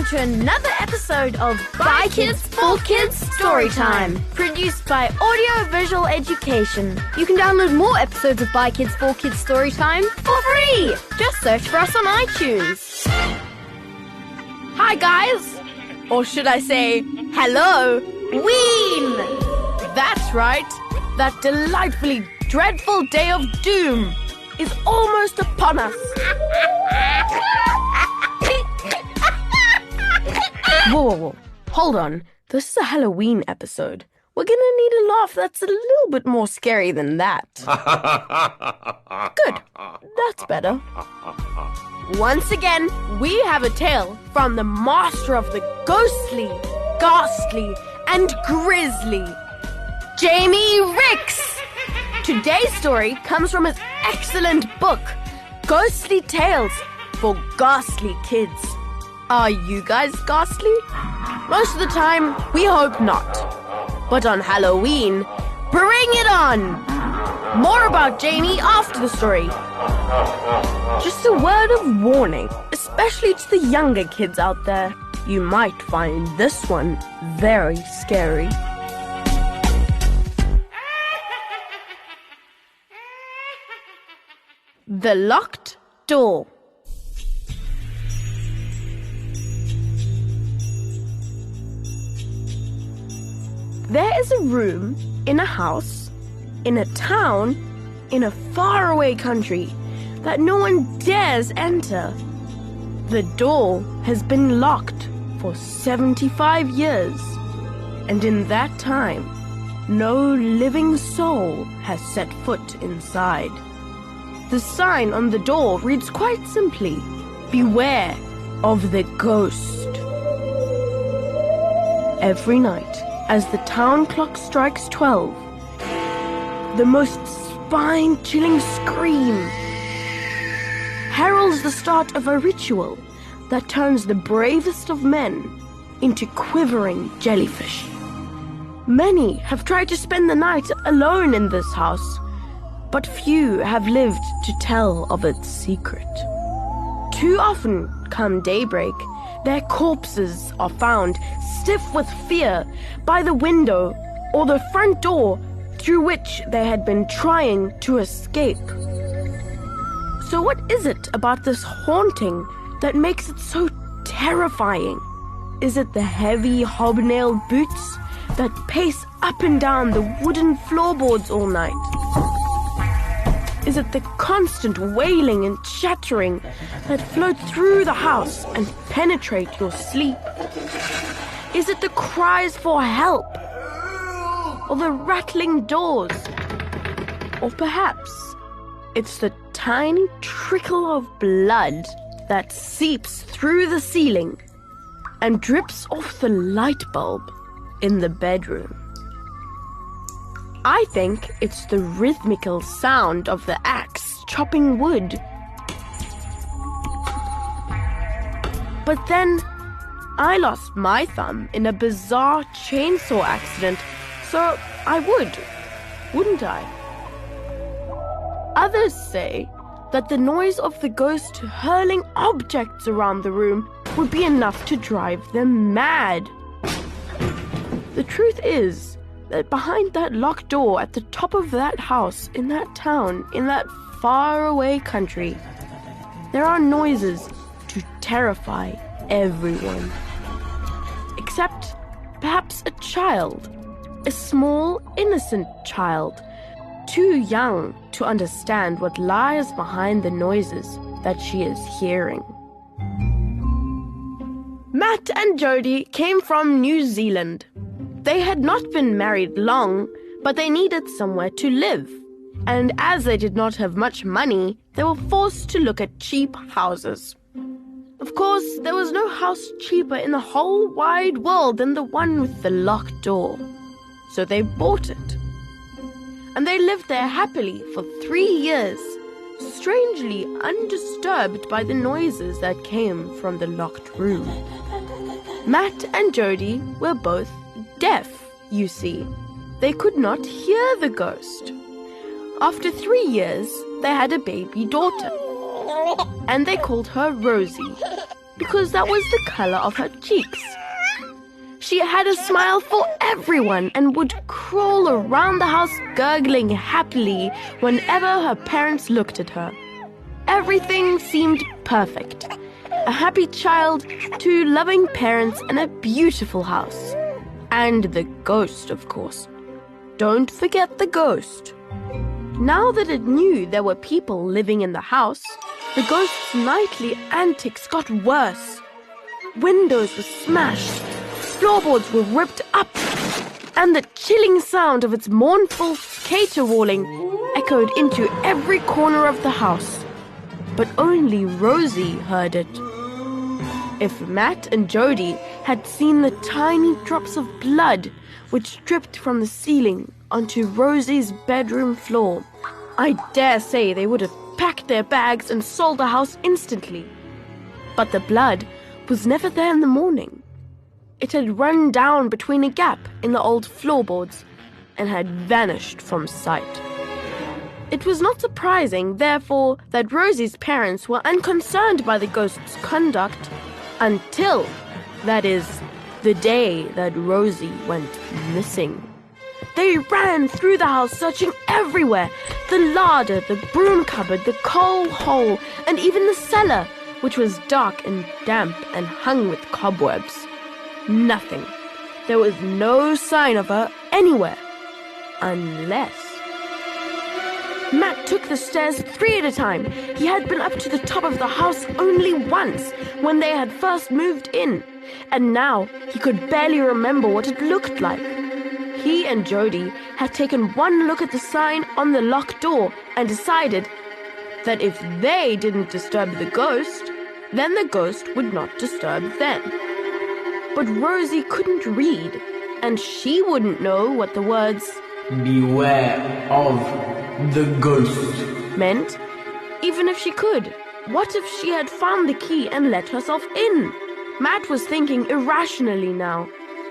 to another episode of By Kids for Kids Storytime, produced by Audio Visual Education. You can download more episodes of By Kids for Kids Storytime for free. Just search for us on iTunes. Hi guys, or should I say hello, Ween! That's right, that delightfully dreadful day of doom is almost upon us. Whoa. Hold on. This is a Halloween episode. We're gonna need a laugh that's a little bit more scary than that. Good. That's better. Once again, we have a tale from the master of the ghostly, ghastly, and grisly, Jamie Ricks. Today's story comes from his excellent book, Ghostly Tales for Ghastly Kids. Are you guys ghastly? Most of the time, we hope not. But on Halloween, bring it on! More about Jamie after the story. Just a word of warning, especially to the younger kids out there. You might find this one very scary. The Locked Door. There is a room in a house, in a town, in a faraway country that no one dares enter. The door has been locked for 75 years, and in that time, no living soul has set foot inside. The sign on the door reads quite simply, "Beware of the ghost." Every night, as the town clock strikes 12, the most spine-chilling scream heralds the start of a ritual that turns the bravest of men into quivering jellyfish. Many have tried to spend the night alone in this house, but few have lived to tell of its secret. Too often, come daybreak, their corpses are found stiff with fear by the window or the front door through which they had been trying to escape. So what is it about this haunting that makes it so terrifying? Is it the heavy hobnailed boots that pace up and down the wooden floorboards all night? Is it the constant wailing and chattering that float through the house and penetrate your sleep? Is it the cries for help? Or the rattling doors? Or perhaps it's the tiny trickle of blood that seeps through the ceiling and drips off the light bulb in the bedroom. I think it's the rhythmical sound of the axe chopping wood. But then, I lost my thumb in a bizarre chainsaw accident, so I wouldn't I? Others say that the noise of the ghost hurling objects around the room would be enough to drive them mad. The truth is that behind that locked door at the top of that house, in that town, in that faraway country, there are noises to terrify everyone. Except perhaps a child, a small, innocent child, too young to understand what lies behind the noises that she is hearing. Matt and Jody came from New Zealand. They had not been married long, but they needed somewhere to live. And as they did not have much money, they were forced to look at cheap houses. Of course, there was no house cheaper in the whole wide world than the one with the locked door. So they bought it. And they lived there happily for 3 years, strangely undisturbed by the noises that came from the locked room. Matt and Jody were both deaf, you see. They could not hear the ghost. After 3 years, they had a baby daughter, and they called her Rosie. because that was the color of her cheeks. She had a smile for everyone and would crawl around the house gurgling happily whenever her parents looked at her. Everything seemed perfect. A happy child, 2 loving parents, and a beautiful house. And the ghost, of course. Don't forget the ghost. Now that it knew there were people living in the house, the ghost's nightly antics got worse. Windows were smashed, floorboards were ripped up, and the chilling sound of its mournful caterwauling echoed into every corner of the house. But only Rosie heard it. If Matt and Jody had seen the tiny drops of blood which dripped from the ceiling onto Rosie's bedroom floor, I dare say they would have packed their bags and sold the house instantly. But the blood was never there in the morning. It had run down between a gap in the old floorboards and had vanished from sight. It was not surprising, therefore, that Rosie's parents were unconcerned by the ghost's conduct until, that is, the day that Rosie went missing. They ran through the house, searching everywhere: the larder, the broom cupboard, the coal hole, and even the cellar, which was dark and damp and hung with cobwebs. Nothing. There was no sign of her anywhere. Unless... Matt took the stairs 3 at a time. He had been up to the top of the house only once, when they had first moved in, and now he could barely remember what it looked like. He and Jody had taken one look at the sign on the locked door and decided that if they didn't disturb the ghost, then the ghost would not disturb them. But Rosie couldn't read, and she wouldn't know what the words "Beware of the ghost" meant, even if she could. What if she had found the key and let herself in? Matt was thinking irrationally now.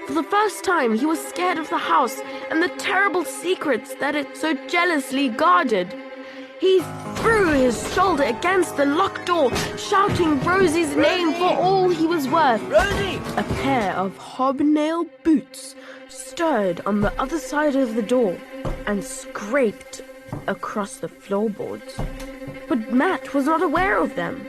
For the first time, he was scared of the house and the terrible secrets that it so jealously guarded. He threw his shoulder against the locked door, shouting Rosie's name for all he was worth. Rosie! A pair of hobnail boots stirred on the other side of the door and scraped across the floorboards. But Matt was not aware of them.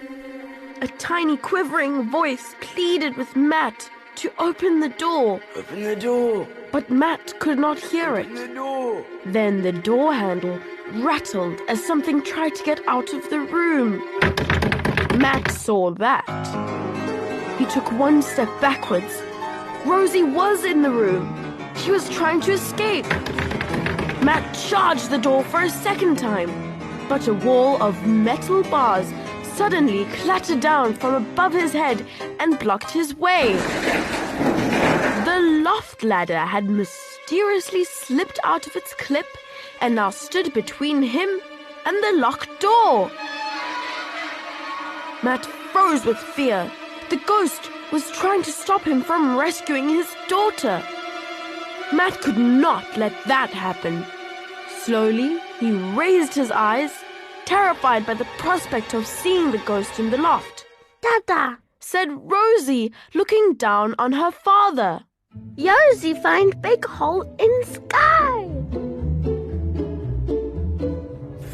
A tiny quivering voice pleaded with Matt to open the door. Open the door! But Matt could not hear it. Open the door! Then the door handle rattled as something tried to get out of the room. Matt saw that. He took one step backwards. Rosie was in the room. She was trying to escape. Matt charged the door for a second time, but a wall of metal bars suddenly clattered down from above his head and blocked his way. The loft ladder had mysteriously slipped out of its clip and now stood between him and the locked door. Matt froze with fear. The ghost was trying to stop him from rescuing his daughter. Matt could not let that happen. Slowly, he raised his eyes, terrified by the prospect of seeing the ghost in the loft. Dada, Said Rosie, looking down on her father. Yosi find big hole in sky.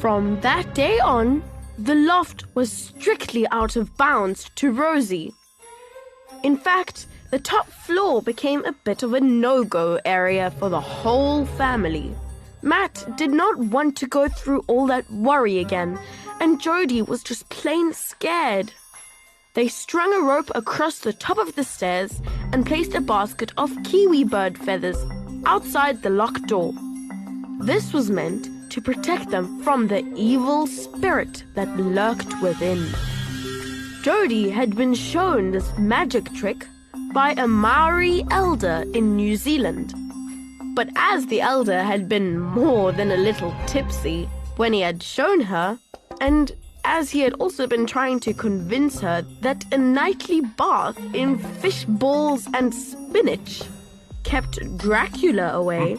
From that day on, the loft was strictly out of bounds to Rosie. In fact, the top floor became a bit of a no-go area for the whole family. Matt did not want to go through all that worry again, and Jody was just plain scared. They strung a rope across the top of the stairs and placed a basket of kiwi bird feathers outside the locked door. This was meant to protect them from the evil spirit that lurked within. Jody had been shown this magic trick by a Maori elder in New Zealand. But as the elder had been more than a little tipsy when he had shown her, and as he had also been trying to convince her that a nightly bath in fish balls and spinach kept Dracula away,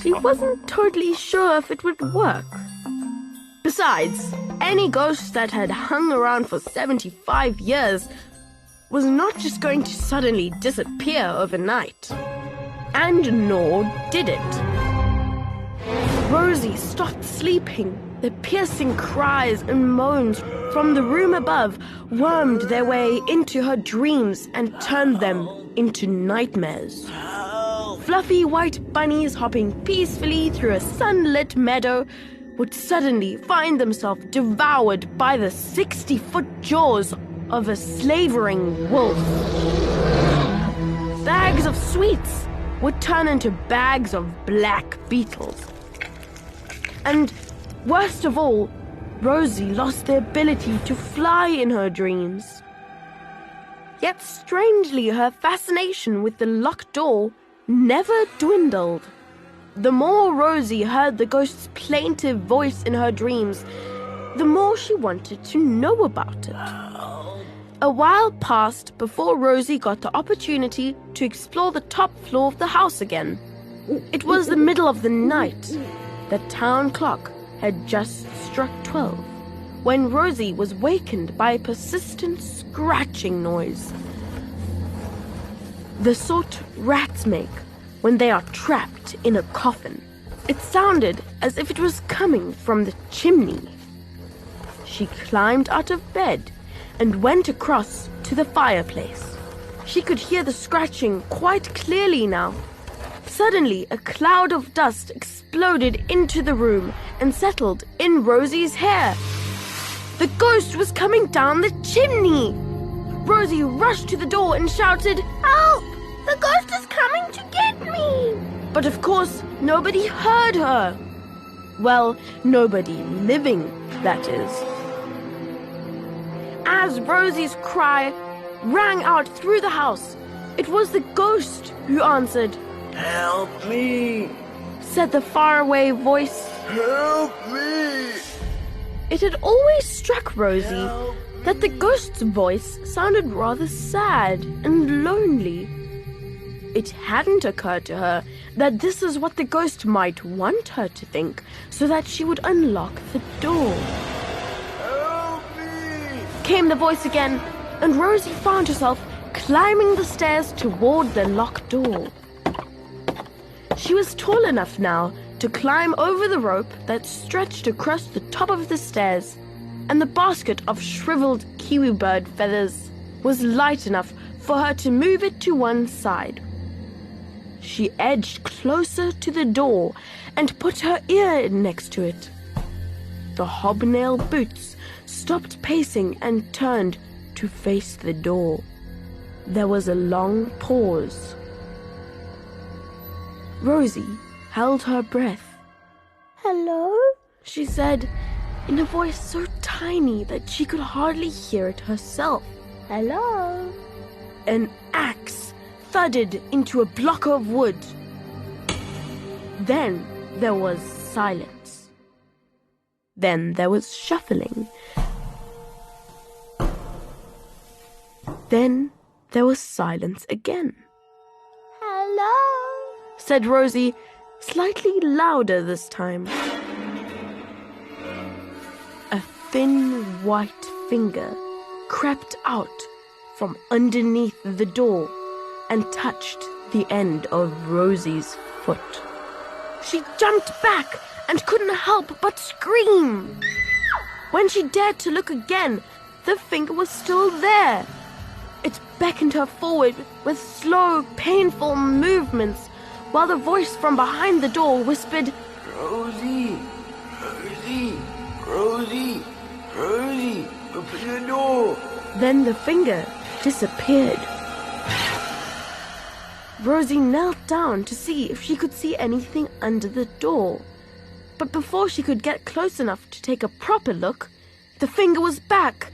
she wasn't totally sure if it would work. Besides, any ghost that had hung around for 75 years was not just going to suddenly disappear overnight. And nor did it. Rosie stopped sleeping. The piercing cries and moans from the room above wormed their way into her dreams and turned them into nightmares. Fluffy white bunnies hopping peacefully through a sunlit meadow would suddenly find themselves devoured by the 60-foot jaws of a slavering wolf. Bags of sweets would turn into bags of black beetles. And worst of all, Rosie lost the ability to fly in her dreams. Yet strangely, her fascination with the locked door never dwindled. The more Rosie heard the ghost's plaintive voice in her dreams, the more she wanted to know about it. A while passed before Rosie got the opportunity to explore the top floor of the house again. It was the middle of the night. The town clock had just struck 12 when Rosie was wakened by a persistent scratching noise. The sort rats make when they are trapped in a coffin. It sounded as if it was coming from the chimney. She climbed out of bed and went across to the fireplace. She could hear the scratching quite clearly now. Suddenly, a cloud of dust exploded into the room and settled in Rosie's hair. The ghost was coming down the chimney! Rosie rushed to the door and shouted, "Help! The ghost is coming to get me!" But of course, nobody heard her. Well, nobody living, that is. As Rosie's cry rang out through the house, it was the ghost who answered. Help me! Said the faraway voice. Help me! It had always struck Rosie that the ghost's voice sounded rather sad and lonely. It hadn't occurred to her that this is what the ghost might want her to think, so that she would unlock the door. Help me! Came the voice again, and Rosie found herself climbing the stairs toward the locked door. She was tall enough now to climb over the rope that stretched across the top of the stairs, and the basket of shriveled kiwi bird feathers was light enough for her to move it to one side. She edged closer to the door and put her ear next to it. The hobnail boots stopped pacing and turned to face the door. There was a long pause. Rosie held her breath. "Hello?" She said, in a voice so tiny that she could hardly hear it herself. "Hello?" An axe thudded into a block of wood. Then there was silence. Then there was shuffling. Then there was silence again. "Hello?" Said Rosie, slightly louder this time. A thin white finger crept out from underneath the door and touched the end of Rosie's foot. She jumped back and couldn't help but scream. When she dared to look again, the finger was still there. It beckoned her forward with slow, painful movements, while the voice from behind the door whispered, Rosie! Rosie! Rosie! Rosie! Open the door! Then the finger disappeared. Rosie knelt down to see if she could see anything under the door. But before she could get close enough to take a proper look, the finger was back,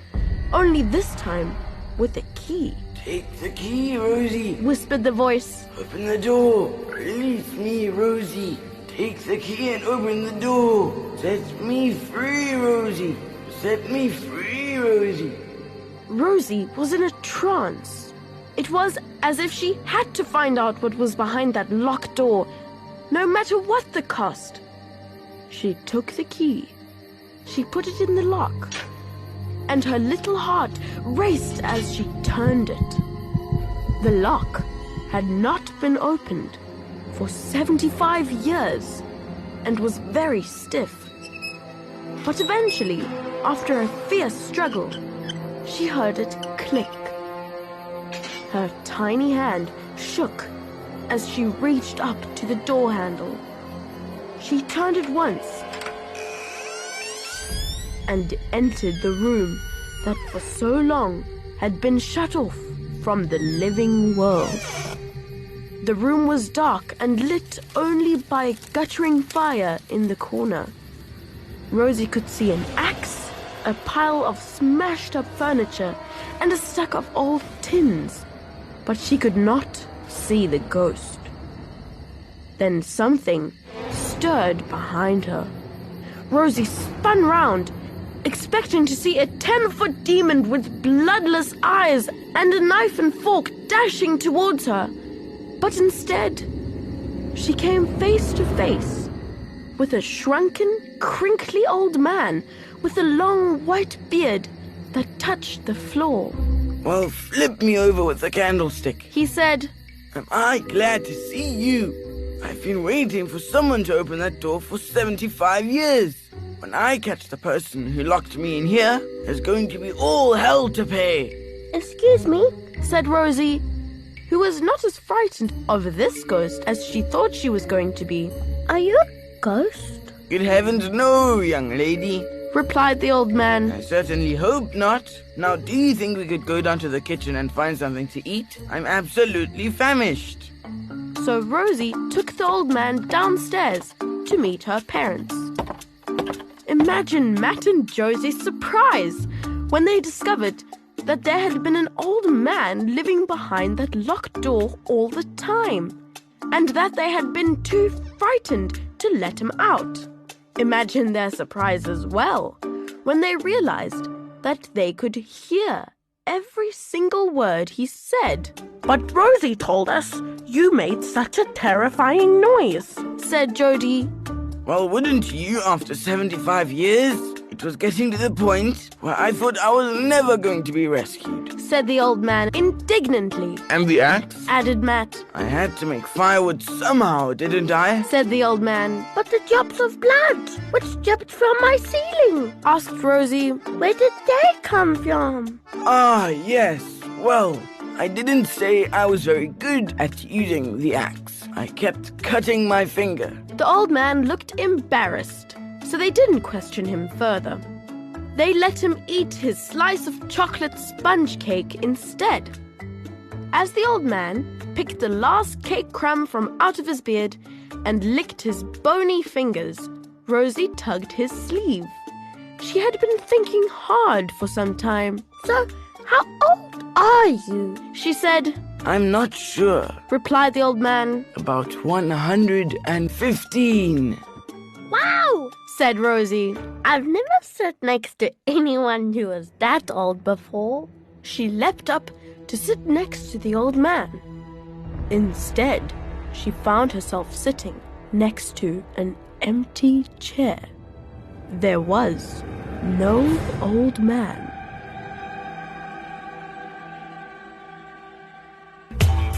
only this time with a key. Take the key, Rosie! Whispered the voice. Open the door! Release me, Rosie! Take the key and open the door! Set me free, Rosie! Set me free, Rosie! Rosie was in a trance. It was as if she had to find out what was behind that locked door, no matter what the cost. She took the key. she put it in the lock, and her little heart raced as she turned it. The lock had not been opened for 75 years and was very stiff. But eventually, after a fierce struggle, she heard it click. Her tiny hand shook as she reached up to the door handle. She turned it once and entered the room that for so long had been shut off from the living world. The room was dark and lit only by a guttering fire in the corner. Rosie could see an axe, a pile of smashed-up furniture, and a stack of old tins, but she could not see the ghost. Then something stirred behind her. Rosie spun round, expecting to see a 10-foot demon with bloodless eyes and a knife and fork dashing towards her. But instead, she came face to face with a shrunken, crinkly old man with a long white beard that touched the floor. Well, flip me over with the candlestick. He said, Am I glad to see you? I've been waiting for someone to open that door for 75 years. When I catch the person who locked me in here, there's going to be all hell to pay. Excuse me? said Rosie, who was not as frightened of this ghost as she thought she was going to be. Are you a ghost? Good heavens, no, young lady. Replied the old man. I certainly hope not. Now, do you think we could go down to the kitchen and find something to eat? I'm absolutely famished. So Rosie took the old man downstairs to meet her parents. Imagine Matt and Josie's surprise when they discovered that there had been an old man living behind that locked door all the time, and that they had been too frightened to let him out. Imagine their surprise as well when they realized that they could hear every single word he said. But Rosie told us you made such a terrifying noise, said Jody. Well, wouldn't you after 75 years? It was getting to the point where I thought I was never going to be rescued, said the old man indignantly. And the axe? Added Matt. I had to make firewood somehow, didn't I? Said the old man. But the drops of blood, which dripped from my ceiling, asked Rosie. Where did they come from? Ah, yes. Well, I didn't say I was very good at using the axe. I kept cutting my finger. The old man looked embarrassed, so they didn't question him further. They let him eat his slice of chocolate sponge cake instead. As the old man picked the last cake crumb from out of his beard and licked his bony fingers, Rosie tugged his sleeve. She had been thinking hard for some time. So, how old are you? She said. I'm not sure, replied the old man. About 115. Wow, said Rosie. I've never sat next to anyone who was that old before. She leapt up to sit next to the old man. Instead, she found herself sitting next to an empty chair. There was no old man.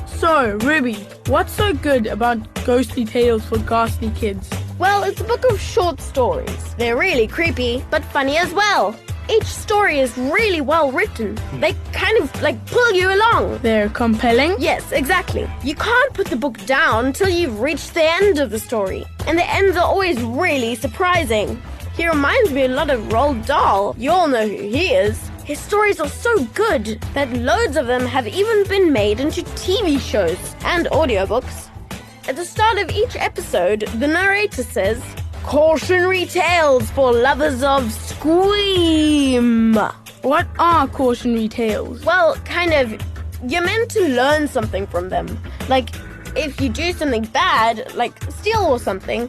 So, Ruby, what's so good about ghostly tales for ghastly kids? Well, it's a book of short stories. They're really creepy, but funny as well. Each story is really well written. They kind of pull you along. They're compelling? Yes, exactly. You can't put the book down until you've reached the end of the story. And the ends are always really surprising. He reminds me a lot of Roald Dahl. You all know who he is. His stories are so good that loads of them have even been made into TV shows and audiobooks. At the start of each episode, the narrator says, "Cautionary tales for lovers of Scream." What are cautionary tales? Well, you're meant to learn something from them. If you do something bad, like steal or something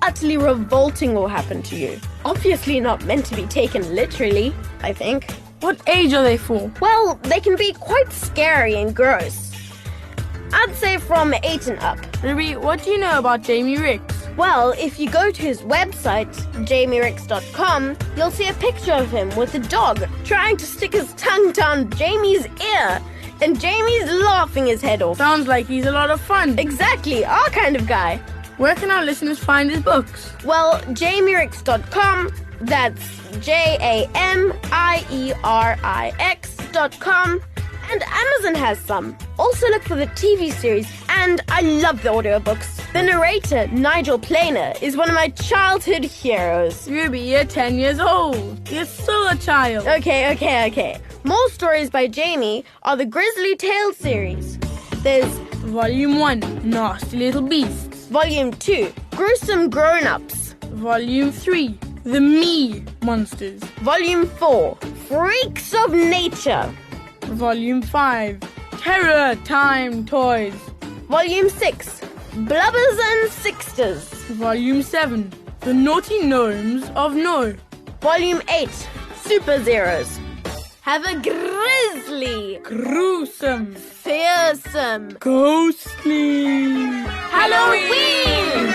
utterly revolting will happen to you. Obviously not meant to be taken literally, I think. What age are they for? Well, they can be quite scary and gross. I'd say from 8 and up. Ruby, what do you know about Jamie Ricks? Well, if you go to his website, jamiericks.com, you'll see a picture of him with a dog trying to stick his tongue down Jamie's ear. And Jamie's laughing his head off. Sounds like he's a lot of fun. Exactly, our kind of guy. Where can our listeners find his books? Well, jamiericks.com, that's JAMIERIX.com, and Amazon has some. Also look for the TV series, and I love the audiobooks. The narrator, Nigel Planer, is one of my childhood heroes. Ruby, you're 10 years old. You're still a child. Okay. More stories by Jamie are the Grizzly Tales series. There's Volume 1, Nasty Little Beasts. Volume 2, Gruesome Grown-Ups. Volume 3, The Me Monsters. Volume 4, Freaks of Nature. Volume 5, Terror Time Toys. Volume 6, Blubbers and Sixters. Volume 7, The Naughty Gnomes of No. Volume 8, Super Zeros. Have a grisly, Gruesome, fearsome, ghostly Halloween!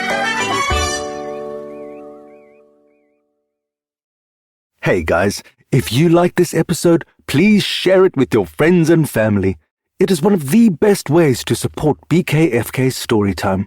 Hey guys, if you like this episode, please share it with your friends and family. It is one of the best ways to support BKFK Storytime.